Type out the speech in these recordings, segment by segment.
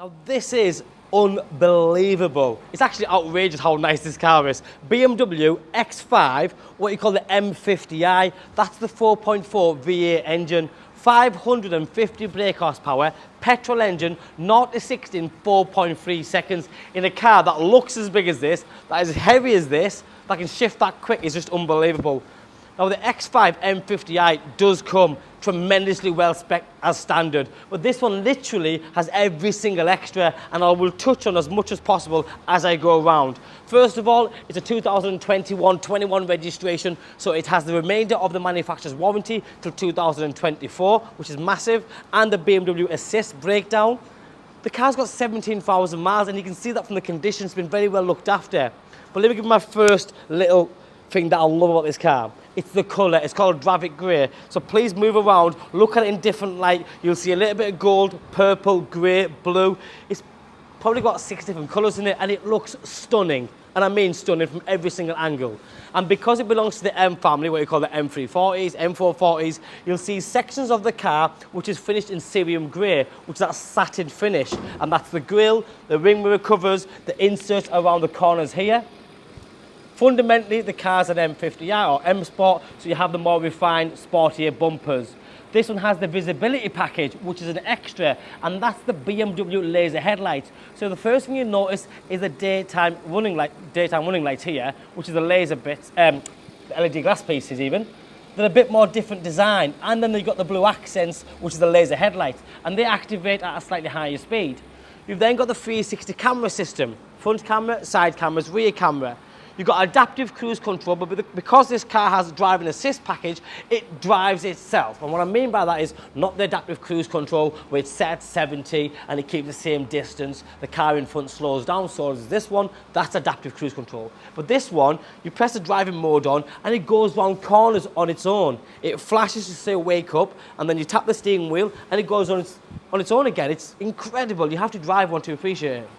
Now this is unbelievable. It's actually outrageous how nice this car is. BMW X5, what you call the M50i, that's the 4.4 V8 engine, 550 brake horsepower, petrol engine, 0 to 60 in 4.3 seconds, in a car that looks as big as this, that is as heavy as this, that can shift that quick, is just unbelievable. Now the X5 M50i does come tremendously well spec'd as standard, but this one literally has every single extra, and I will touch on as much as possible as I go around. First of all, it's a 2021 registration, so it has the remainder of the manufacturer's warranty till 2024, which is massive, and the BMW Assist breakdown. The car's got 17,000 miles, and you can see that from the condition. It's been very well looked after. But let me give you my first little thing that I love about this car. It's the colour. It's called Dravit grey. So please move around, look at it in different light. You'll see a little bit of gold, purple, grey, blue. It's probably got 6 different colours in it, and it looks stunning. And I mean stunning from every single angle. And because it belongs to the M family, what you call the M340s, M440s, you'll see sections of the car which is finished in cerium grey, which is that satin finish. And that's the grille, the ring mirror covers, the inserts around the corners here. Fundamentally, the car's an M50i or M Sport, so you have the more refined, sportier bumpers. This one has the visibility package, which is an extra, and that's the BMW laser headlights. So the first thing you notice is the daytime running lights here, which is the laser bits, LED glass pieces even. They're a bit more different design, and then you've got the blue accents, which is the laser headlights, and they activate at a slightly higher speed. You've then got the 360 camera system, front camera, side cameras, rear camera. You've got adaptive cruise control, but because this car has a driving assist package, it drives itself. And what I mean by that is not the adaptive cruise control where it's set at 70 and it keeps the same distance, the car in front slows down, so does this one, that's adaptive cruise control. But this one, you press the driving mode on and it goes round corners on its own. It flashes to say wake up, and then you tap the steering wheel and it goes on its own again. It's incredible. You have to drive one to appreciate it.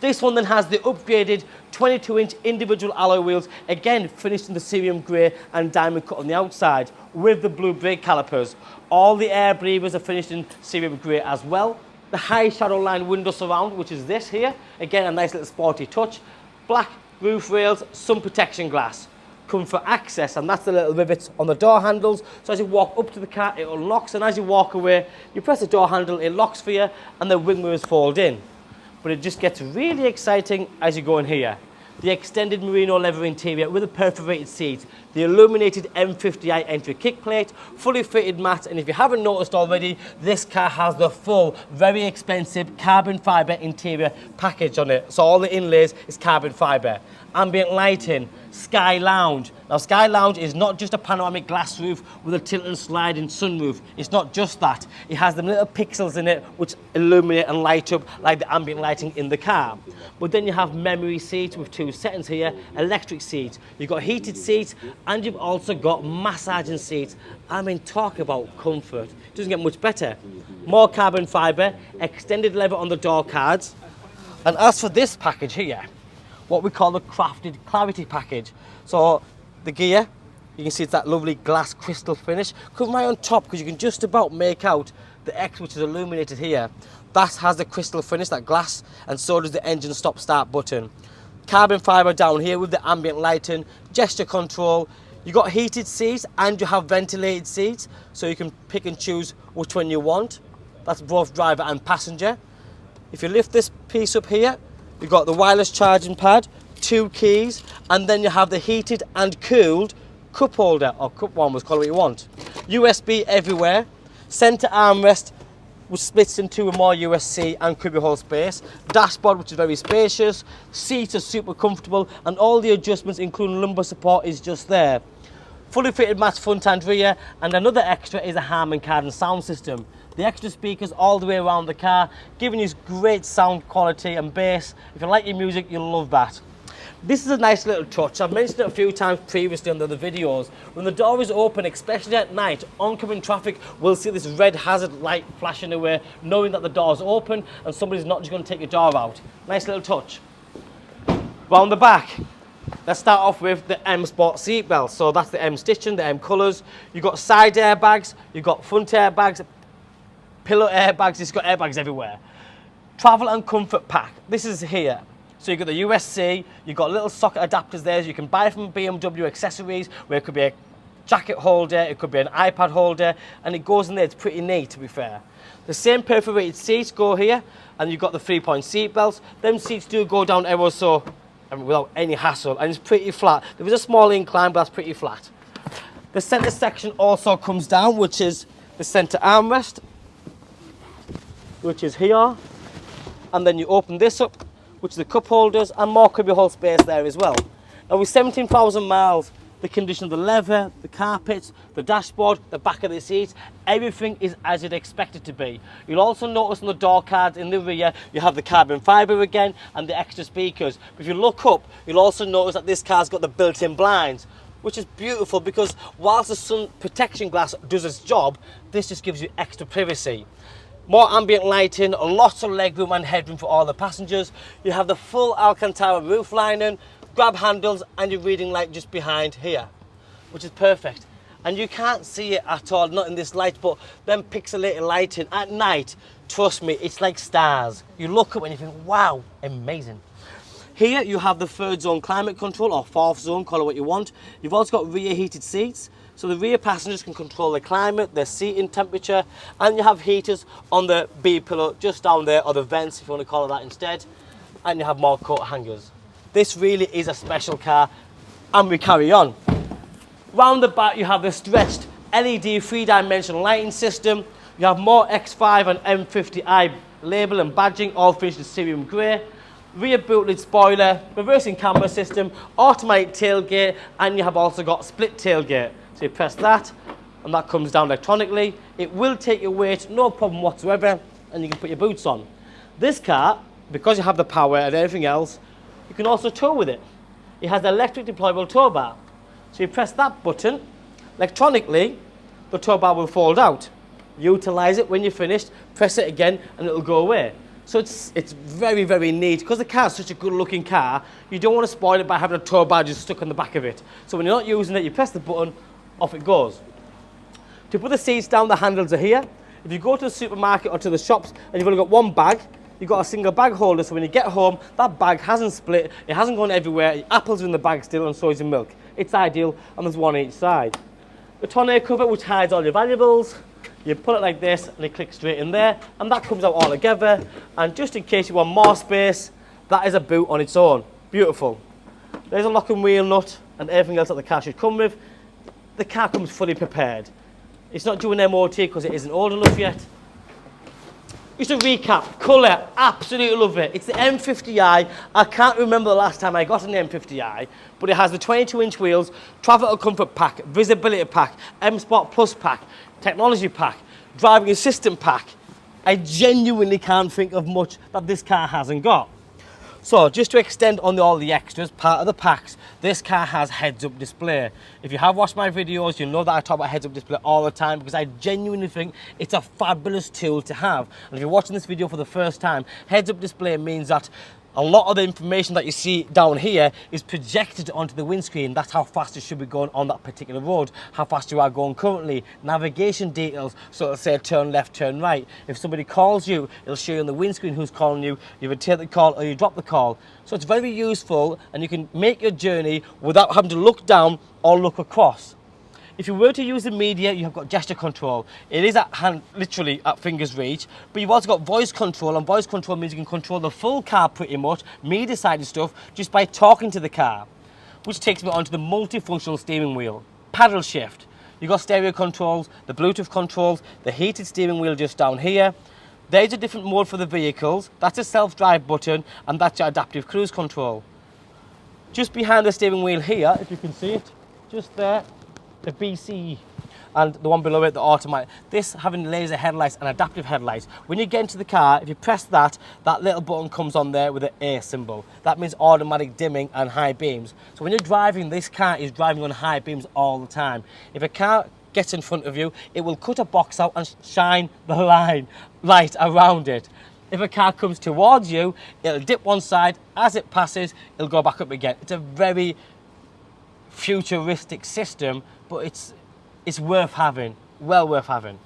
This one then has the upgraded 22-inch individual alloy wheels, again finished in the cerium grey and diamond cut on the outside, with the blue brake calipers. All the air breathers are finished in cerium grey as well. The high shadow line window surround, which is this here, again a nice little sporty touch. Black roof rails, sun protection glass. Comfort access, and that's the little rivets on the door handles. So as you walk up to the car, it unlocks, and as you walk away, you press the door handle, it locks for you, and the wing mirrors fold in. But it just gets really exciting as you go in here. The extended merino leather interior with the perforated seats, the illuminated M50i entry kick plate, fully fitted mats, and if you haven't noticed already, this car has the full, very expensive carbon fibre interior package on it. So all the inlays is carbon fibre. Ambient lighting, Sky Lounge. Now Sky Lounge is not just a panoramic glass roof with a tilt and sliding sunroof. It's not just that. It has them little pixels in it which illuminate and light up like the ambient lighting in the car. But then you have memory seats with 2 settings here, electric seats. You've got heated seats, and you've also got massaging seats. I mean, talk about comfort. It doesn't get much better. More carbon fibre, extended leather on the door cards. And as for this package here, what we call the crafted clarity package. So the gear, you can see it's that lovely glass crystal finish. Come right on top, because you can just about make out the X, which is illuminated here. That has the crystal finish, that glass, and so does the engine stop start button. Carbon fibre down here with the ambient lighting, gesture control. You got heated seats and you have ventilated seats, so you can pick and choose which one you want. That's both driver and passenger. If you lift this piece up here, you've got the wireless charging pad, 2 keys, and then you have the heated and cooled cup holder, or cup warmers, call it what you want. USB everywhere, centre armrest, which splits into a more USB and cubbyhole space. Dashboard, which is very spacious. Seats are super comfortable, and all the adjustments, including lumbar support, is just there. Fully fitted mats front and rear, and another extra is a Harman Kardon sound system. The extra speakers all the way around the car, giving you great sound quality and bass. If you like your music, you'll love that. This is a nice little touch. I've mentioned it a few times previously on the other videos. When the door is open, especially at night, oncoming traffic will see this red hazard light flashing away, knowing that the door's open and somebody's not just going to take your door out. Nice little touch. Round the back, let's start off with the M Sport seat belt. So that's the M stitching, the M colours. You've got side airbags, you've got front airbags, pillow airbags, it's got airbags everywhere. Travel and comfort pack. This is here. So you've got the USC, you've got little socket adapters there. You can buy from BMW Accessories, where it could be a jacket holder, it could be an iPad holder, and it goes in there. It's pretty neat, to be fair. The same perforated seats go here, and you've got the 3-point seat belts. Them seats do go down ever so, without any hassle, and it's pretty flat. There is a small incline, but that's pretty flat. The centre section also comes down, which is the centre armrest, which is here. And then you open this up, which is the cup holders, and more cubbyhole space there as well. Now with 17,000 miles, the condition of the leather, the carpets, the dashboard, the back of the seats, everything is as you'd expect it to be. You'll also notice on the door cards in the rear, you have the carbon fibre again and the extra speakers. But if you look up, you'll also notice that this car's got the built-in blinds, which is beautiful because whilst the sun protection glass does its job, this just gives you extra privacy. More ambient lighting, lots of legroom and headroom for all the passengers. You have the full Alcantara roof lining, grab handles, and your reading light just behind here, which is perfect. And you can't see it at all, not in this light, but them pixelated lighting at night, trust me, it's like stars. You look up and you think, wow, amazing. Here you have the 3rd zone climate control, or 4th zone, call it what you want. You've also got rear heated seats. So the rear passengers can control the climate, their seating temperature, and you have heaters on the B pillow just down there, or the vents if you want to call it that instead, and you have more coat hangers. This really is a special car, and we carry on. Round the back you have the stretched LED 3-dimensional lighting system. You have more X5 and M50i label and badging, all finished in cerium grey. Rear boot lid spoiler, reversing camera system, automatic tailgate, and you have also got split tailgate. So you press that, and that comes down electronically. It will take your weight, no problem whatsoever, and you can put your boots on. This car, because you have the power and everything else, you can also tow with it. It has the electric deployable tow bar. So you press that button, electronically, the tow bar will fold out. Utilize it when you're finished, press it again, and it'll go away. So it's very, very neat. Because the car is such a good looking car, you don't want to spoil it by having a tow bar just stuck on the back of it. So when you're not using it, you press the button, off it goes. To put the seats down, the handles are here. If you go to the supermarket or to the shops and you've only got one bag, you've got a single bag holder, so when you get home, that bag hasn't split, it hasn't gone everywhere, your apples are in the bag still, and so is your milk. It's ideal, and there's one each side. The tonneau cover, which hides all your valuables, you pull it like this, and it clicks straight in there, and that comes out all together, and just in case you want more space, that is a boot on its own. Beautiful. There's a lock and wheel nut, and everything else that the car should come with. The car comes fully prepared. It's not due an MOT because it isn't old enough yet. Just a recap, colour, absolutely love it. It's the M50i. I can't remember the last time I got an M50i, but it has the 22-inch wheels, travel and comfort pack, visibility pack, M Sport Plus pack, technology pack, driving assistant pack. I genuinely can't think of much that this car hasn't got. So just to extend on all the extras, part of the packs, this car has heads-up display. If you have watched my videos, you'll know that I talk about heads-up display all the time because I genuinely think it's a fabulous tool to have. And if you're watching this video for the first time, heads-up display means that a lot of the information that you see down here is projected onto the windscreen. That's how fast you should be going on that particular road, how fast you are going currently, navigation details, so it'll say turn left, turn right. If somebody calls you, it'll show you on the windscreen who's calling you. You would take the call or you drop the call. So it's very useful, and you can make your journey without having to look down or look across. If you were to use the media, you have got gesture control. It is at hand, literally at finger's reach, but you've also got voice control, and voice control means you can control the full car pretty much, media-sided stuff, just by talking to the car. Which takes me onto the multifunctional steering wheel. Paddle shift. You've got stereo controls, the Bluetooth controls, the heated steering wheel just down here. There's a different mode for the vehicles. That's a self-drive button, and that's your adaptive cruise control. Just behind the steering wheel here, if you can see it, just there, the BC, and the one below it, the automatic. This having laser headlights and adaptive headlights. When you get into the car, if you press that, that little button comes on there with the A symbol. That means automatic dimming and high beams. So when you're driving, this car is driving on high beams all the time. If a car gets in front of you, it will cut a box out and shine the light around it. If a car comes towards you, it'll dip one side. As it passes, it'll go back up again. It's a very futuristic system, but it's worth having, well worth having.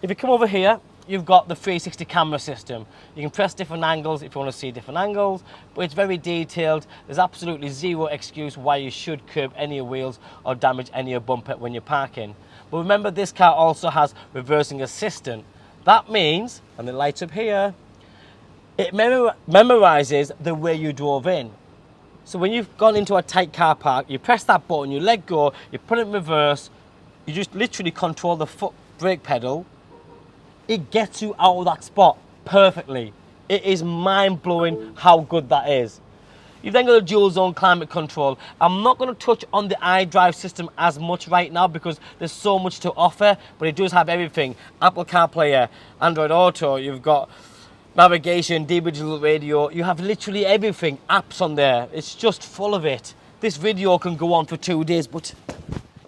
If you come over here, you've got the 360 camera system. You can press different angles if you want to see different angles, but it's very detailed. There's absolutely zero excuse why you should curb any of your wheels or damage any of your bumper when you're parking. But remember, this car also has reversing assistant. That means, and it lights up here, it memorizes the way you drove in. So when you've gone into a tight car park, you press that button, you let go, you put it in reverse, you just literally control the foot brake pedal. It gets you out of that spot perfectly. It is mind-blowing how good that is. You've then got a dual zone climate control. I'm not going to touch on the iDrive system as much right now because there's so much to offer, but it does have everything. Apple CarPlay, Android Auto, you've got navigation, digital radio, you have literally everything, apps on there. It's just full of it. This video can go on for 2 days, but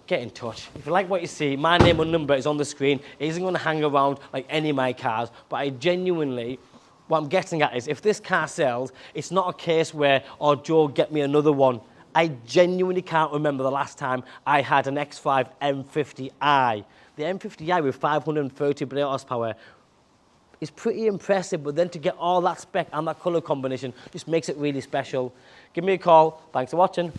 get in touch. If you like what you see, my name and number is on the screen. It isn't going to hang around like any of my cars, but I genuinely, what I'm getting at is if this car sells, it's not a case where, oh, Joe, get me another one. I genuinely can't remember the last time I had an X5 M50i. The M50i with 530 brake horsepower is pretty impressive, but then to get all that spec and that colour combination just makes it really special. Give me a call. Thanks for watching.